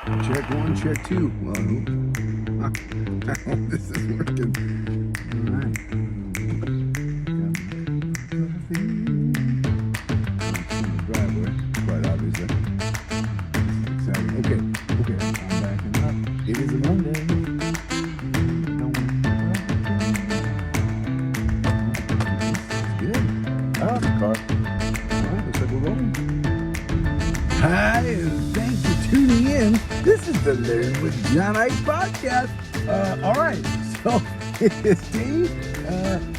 Check one, check two. Well, this is working. All right. Driveway, quite obviously. Exciting. Okay, I'm backing up. It is a Monday. Good. Oh, the car. All right, looks like we're rolling. Hi, and thanks for tuning in. This is the Learn with John Eick podcast. All right, so it's day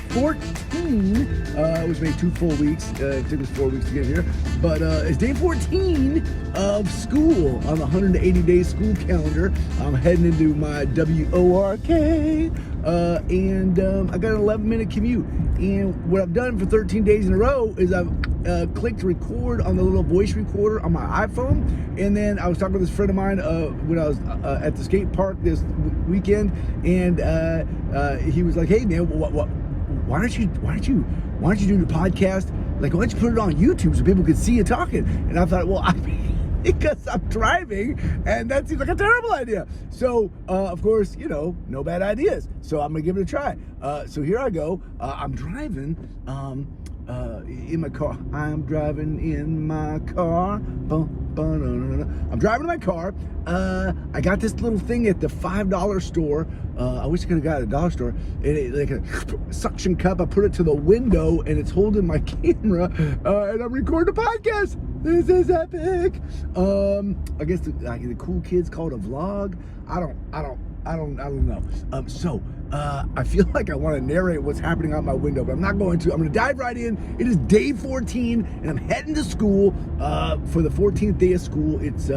14. It was maybe 2 full weeks. It took us 4 weeks to get here. But it's day 14 of school on the 180-day school calendar. I'm heading into my WORK. And I got an 11-minute commute. And what I've done for 13 days in a row is I've clicked record on the little voice recorder on my iPhone, and then I was talking with this friend of mine when I was at the skate park this weekend, and he was like, "Hey man, why don't you do the podcast? Like, why don't you put it on YouTube so people could see you talking?" And I thought, well, because I'm driving, and that seems like a terrible idea. So, of course, no bad ideas. So I'm gonna give it a try. So here I go. I'm driving in my car. I'm driving in my car. I'm driving in my car. I got this little thing at the $5 store. I wish I could have got it at a dollar store. Like a suction cup. I put it to the window, and it's holding my camera, and I'm recording a podcast. This is epic. I guess the cool kids call it a vlog. I don't know. So I feel like I want to narrate what's happening out my window, but I'm not going to. I'm going to dive right in. It is day 14, and I'm heading to school for the 14th day of school. It's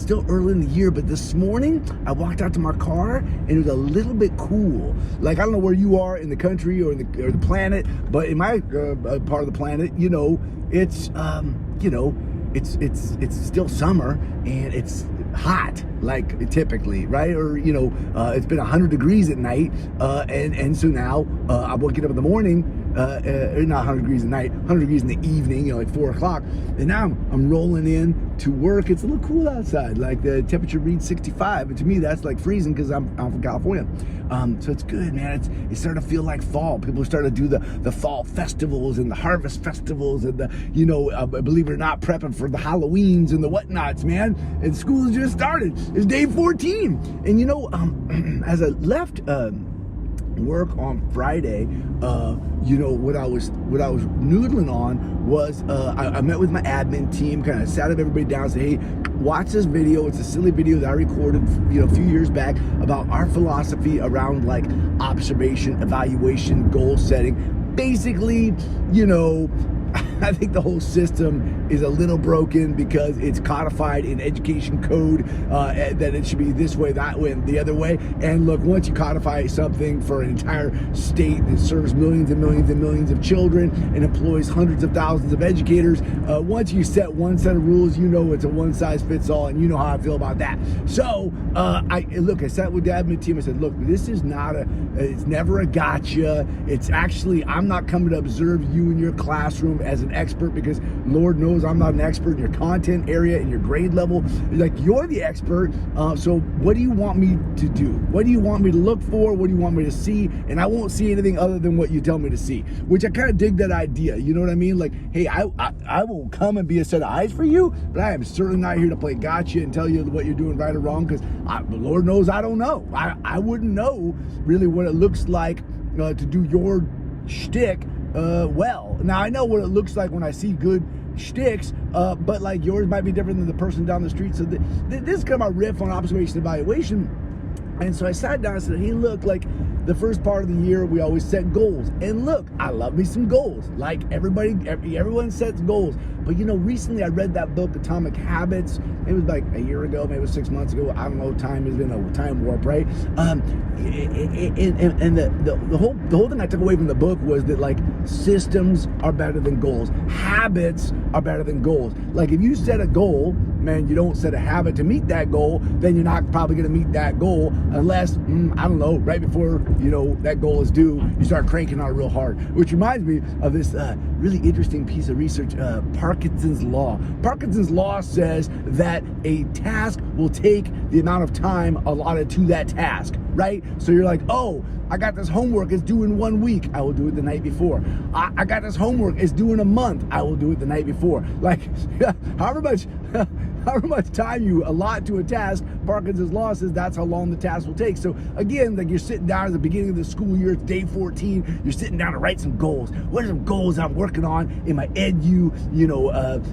still early in the year, but this morning I walked out to my car, and it was a little bit cool. Like, I don't know where you are in the country or the planet, but in my part of the planet, it's it's still summer, and it's hot, like typically, right? Or it's been 100 degrees at night, and so now I'm waking up in the morning, not 100 degrees at night, 100 degrees in the evening, like 4 o'clock, and now I'm rolling in to work. It's a little cool outside, like the temperature reads 65, and to me that's like freezing because I'm from California. So it's good, man. It's starting to feel like fall. People are starting to do the fall festivals and the harvest festivals, and believe it or not, prepping for the Halloweens and the whatnots, man. And school has just started. It's day 14, and as I left work on Friday, what I was noodling on was I met with my admin team, kind of sat everybody down and said, hey, watch this video. It's a silly video that I recorded a few years back about our philosophy around like observation, evaluation, goal setting. Basically, I think the whole system is a little broken because it's codified in education code that it should be this way, that way, and the other way. And look, once you codify something for an entire state that serves millions and millions and millions of children and employs hundreds of thousands of educators, once you set one set of rules, it's a one-size-fits-all, and you know how I feel about that. So, I sat with the admin team. I said, look, this is it's never a gotcha. It's actually, I'm not coming to observe you in your classroom as an expert, because Lord knows I'm not an expert in your content area, in your grade level. Like, you're the expert. So what do you want me to do? What do you want me to look for? What do you want me to see? And I won't see anything other than what you tell me to see, which I kind of dig that idea. You know what I mean? Like, hey, I will come and be a set of eyes for you, but I am certainly not here to play gotcha and tell you what you're doing right or wrong, because Lord knows I don't know. I wouldn't know really what it looks like to do your shtick well. Now, I know what it looks like when I see good shticks, but like yours might be different than the person down the street. So this is kind of my riff on observation evaluation. And so I sat down and said, hey, look, like the first part of the year, we always set goals. And look, I love me some goals. Like everyone sets goals. But recently I read that book, Atomic Habits. It was like a year ago, maybe 6 months ago. I don't know, time has been a time warp, right? And the whole thing I took away from the book was that like systems are better than goals. Habits are better than goals. Like, if you set a goal, man, you don't set a habit to meet that goal, then you're not probably going to meet that goal unless, I don't know, right before, that goal is due, you start cranking on it real hard. Which reminds me of this really interesting piece of research, Parkinson's Law. Parkinson's Law says that a task will take the amount of time allotted to that task, right? So you're like, oh, I got this homework, it's due in 1 week, I will do it the night before. I got this homework, it's due in a month, I will do it the night before. Like, however much time you allot to a task, Parkinson's Law says that's how long the task will take. So again, like you're sitting down at the beginning of the school year, it's day 14, you're sitting down to write some goals. What are some goals I'm working on in my edu,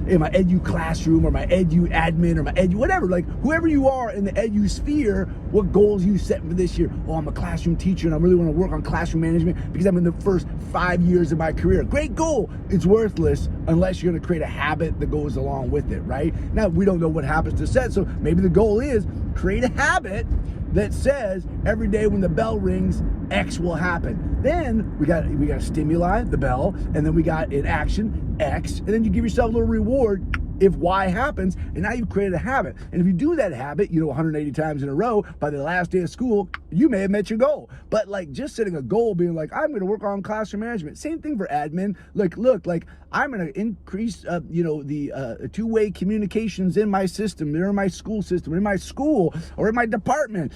in my edu classroom, or my edu admin, or my edu, whatever, like whoever you are in the edu sphere, what goals you set for this year? Oh, I'm a classroom teacher and I really want to work on classroom management because I'm in the first 5 years of my career. Great goal. It's worthless unless you're going to create a habit that goes along with it, right? Now, we don't know what habits to set, so maybe the goal is create a habit that says every day when the bell rings, X will happen. Then we got a stimuli, the bell, and then we got an action, X, and then you give yourself a little reward if Y happens, and now you've created a habit. And if you do that habit, 180 times in a row, by the last day of school, you may have met your goal. But like just setting a goal, being like, I'm gonna work on classroom management. Same thing for admin. Like, look, like I'm gonna increase, the two-way communications in my system, or in my school system, in my school, or in my department.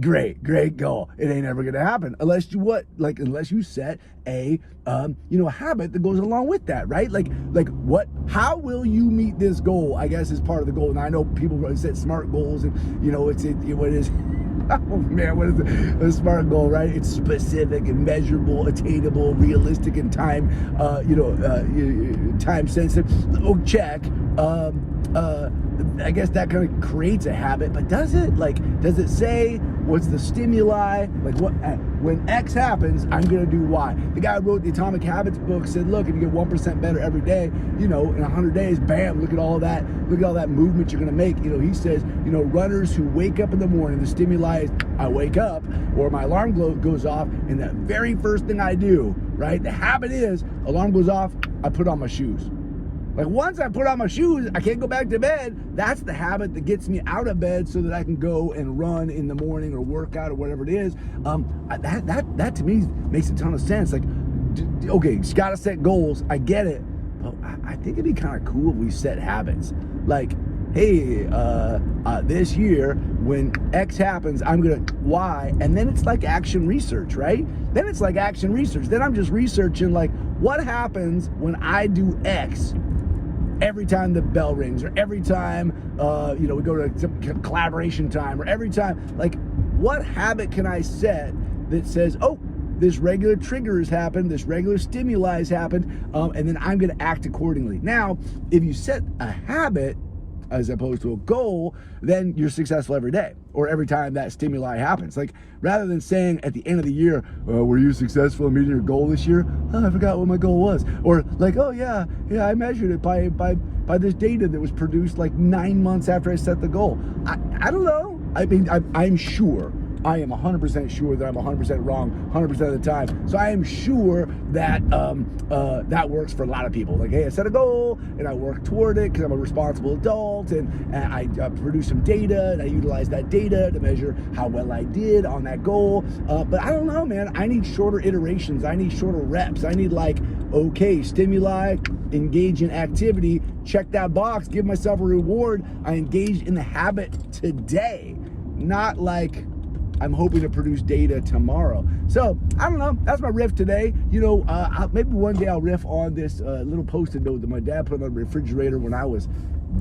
Great goal. It ain't ever gonna happen unless you set a habit that goes along with that, right? How will you meet this goal, I guess, is part of the goal. And I know people set SMART goals, and what is oh man, what is a SMART goal, right? It's specific and measurable, attainable, realistic, and time sensitive. Oh, check. I guess that kind of creates a habit, but does it? Does it say what's the stimuli? When X happens, I'm gonna do Y. The guy who wrote the Atomic Habits book said, look, if you get 1% better every day, in 100 days, bam, look at all that movement you're gonna make. He says, runners who wake up in the morning, the stimuli is I wake up, or my alarm goes off, and the very first thing I do, right? The habit is, alarm goes off, I put on my shoes. Once I put on my shoes, I can't go back to bed. That's the habit that gets me out of bed so that I can go and run in the morning or work out or whatever it is. That to me makes a ton of sense. Okay, you gotta set goals. I get it. But I think it'd be kind of cool if we set habits. Hey, this year, when X happens, I'm gonna Y, and then it's like action research, right? Then I'm just researching, what happens when I do X every time the bell rings, or every time, we go to some collaboration time, or every time, what habit can I set that says, oh, this regular trigger has happened, this regular stimuli has happened, and then I'm gonna act accordingly. Now, if you set a habit as opposed to a goal, then you're successful every day, or every time that stimuli happens. Rather than saying at the end of the year, were you successful in meeting your goal this year? Oh, I forgot what my goal was. Or oh yeah, I measured it by this data that was produced 9 months after I set the goal. I don't know. I mean, I'm sure. I am 100% sure that I'm 100% wrong 100% of the time. So I am sure that that works for a lot of people. Hey, I set a goal and I work toward it because I'm a responsible adult, and I produce some data and I utilize that data to measure how well I did on that goal. But I don't know, man. I need shorter iterations. I need shorter reps. I need okay, stimuli, engage in activity, check that box, give myself a reward. I engaged in the habit today, not I'm hoping to produce data tomorrow. So, I don't know. That's my riff today. Maybe one day I'll riff on this little Post-it note that my dad put on the refrigerator when I was,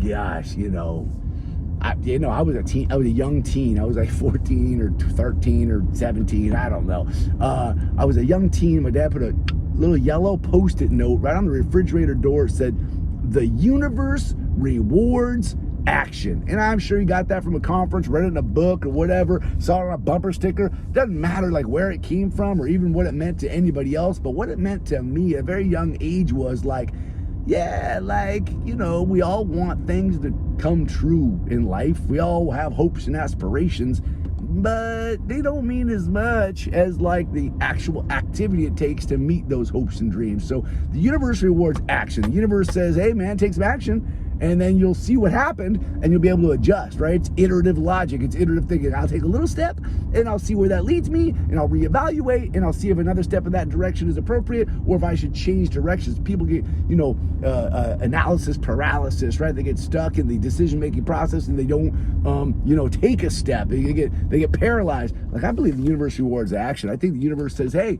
I was a teen. I was a young teen. I was 14 or 13 or 17. I don't know. I was a young teen. My dad put a little yellow Post-it note right on the refrigerator door. It said, "The universe rewards action." And I'm sure he got that from a conference, read it in a book or whatever, saw it on a bumper sticker. Doesn't matter where it came from or even what it meant to anybody else, but what it meant to me at a very young age was we all want things to come true in life. We all have hopes and aspirations, but they don't mean as much as the actual activity it takes to meet those hopes and dreams. So the universe rewards action. The universe says, hey man, take some action. and then you'll see what happened, and you'll be able to adjust, right? It's iterative logic. It's iterative thinking. I'll take a little step, and I'll see where that leads me, and I'll reevaluate, and I'll see if another step in that direction is appropriate, or if I should change directions. People get, analysis paralysis, right? They get stuck in the decision-making process, and they don't, take a step. They get paralyzed. Like, I believe the universe rewards action. I think the universe says, hey,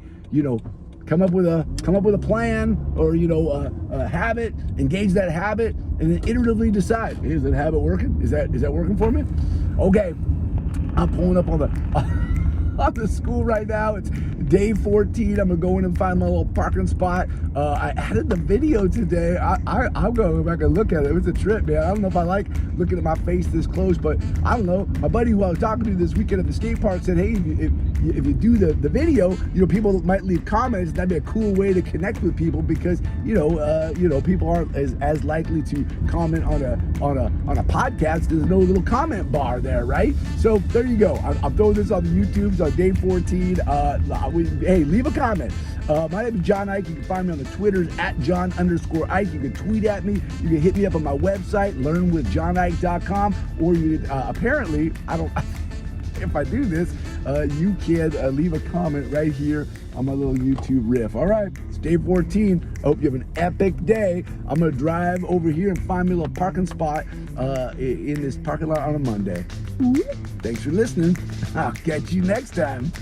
come up with a plan, or a habit, engage that habit, and then iteratively decide, is that habit working? Is that working for me? Okay, I'm pulling up on the school right now. It's day 14. I'm gonna go in and find my little parking spot. I added the video today. I'm gonna go back and look at it. It was a trip, man. I don't know if I like looking at my face this close, but I don't know. My buddy who I was talking to this weekend at the skate park said, hey, if you do the video, people might leave comments. That'd be a cool way to connect with people, because people aren't as likely to comment on a podcast. There's no little comment bar there, right? So there you go. I'm throwing this on the YouTubes on day 14. Hey, leave a comment. My name is John Eick. You can find me on the Twitters at John_Eick. You can tweet at me. You can hit me up on my website, learnwithjohneick.com, or you apparently, if I do this, you can leave a comment right here on my little YouTube riff. All right, it's day 14. I hope you have an epic day. I'm going to drive over here and find me a little parking spot in this parking lot on a Monday. Thanks for listening. I'll catch you next time.